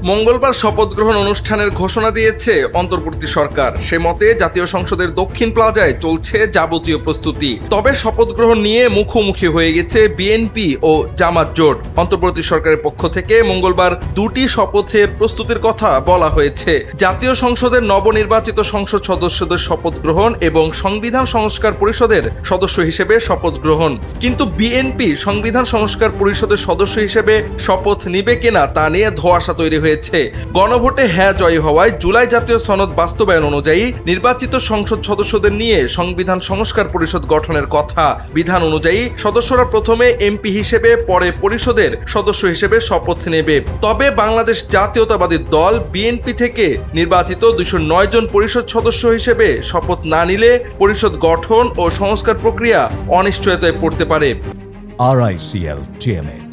মঙ্গলবার শপথ গ্রহণ অনুষ্ঠানের ঘোষণা দিয়েছে অন্তর্বর্তী সরকার। সে মতে জাতীয় সংসদের দক্ষিণ প্লাজায় চলছে যাবতীয় প্রস্তুতি। তবে শপথ গ্রহণ নিয়ে মুখোমুখি হয়ে গেছে বিএনপি ও জামাত জোট। অন্তর্বর্তী সরকারের পক্ষ থেকে মঙ্গলবার দুটি শপথের প্রস্তুতির কথা বলা হয়েছে। জাতীয় সংসদের নবনির্বাচিত সংসদ সদস্যদের শপথ গ্রহণ এবং সংবিধান সংস্কার পরিষদের সদস্য হিসেবে শপথ গ্রহণ। কিন্তু বিএনপি সংবিধান সংস্কার পরিষদের সদস্য হিসেবে শপথ নিবে কিনা তা নিয়ে ধোঁয়াশা তৈরি হয়েছে। গণভোটে হ্যাঁ জয়ী হওয়ায় জুলাই জাতীয় সনদ বাস্তবায়ন অনুযায়ী নির্বাচিত সংসদ সদস্যদের নিয়ে সংবিধান সংস্কার পরিষদ গঠনের কথা। বিধান অনুযায়ী সদস্যরা প্রথমে এমপি হিসেবে পরে পরিষদের সদস্য হিসেবে শপথ নেবে। তবে বাংলাদেশ জাতীয়তাবাদী দল বিএনপি থেকে নির্বাচিত 209 জন পরিষদ সদস্য হিসেবে শপথ না নিলে পরিষদ গঠন ও সংস্কার প্রক্রিয়া অনিশ্চয়তায় পড়তে পারে। RICL TMX,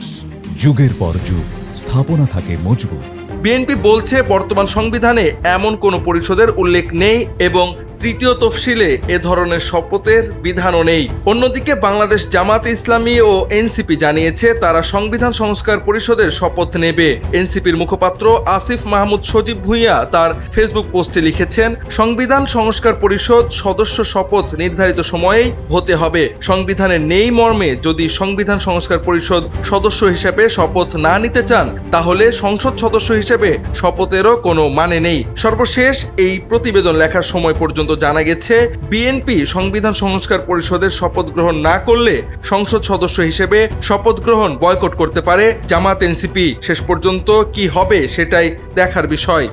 যুগের পর যুগ স্থাপনা থাকে মজবুত। বিএনপি বলছে বর্তমান সংবিধানে এমন কোনো পরিষদের উল্লেখ নেই এবং তৃতীয় তফসিলে এ ধরনের শপথের বিধানও নেই। অন্যদিকে বাংলাদেশ জামাতে ইসলামী ও এনসিপি জানিয়েছে তারা সংবিধান সংস্কার পরিষদের শপথ নেবে। এনসিপির মুখপাত্র আসিফ মাহমুদ সজীব ভুঁইয়া তার ফেসবুক পোস্টে লিখেছেন, সংবিধান সংস্কার পরিষদ সদস্য শপথ নির্ধারিত সময়েই হতে হবে। সংবিধানে নেই মর্মে যদি সংবিধান সংস্কার পরিষদ সদস্য হিসেবে শপথ না নিতে চান তাহলে সংসদ সদস্য হিসেবে শপথেরও কোনো মানে নেই। সর্বশেষ এই প্রতিবেদন লেখার সময় পর্যন্ত জানা গেছে বিএনপি সংবিধান সংস্কার পরিষদের শপথ গ্রহণ না করলে সংসদ সদস্য হিসেবে শপথ গ্রহণ বয়কট করতে পারে জামাত এনসিপি। শেষ পর্যন্ত কি হবে সেটাই দেখার বিষয়।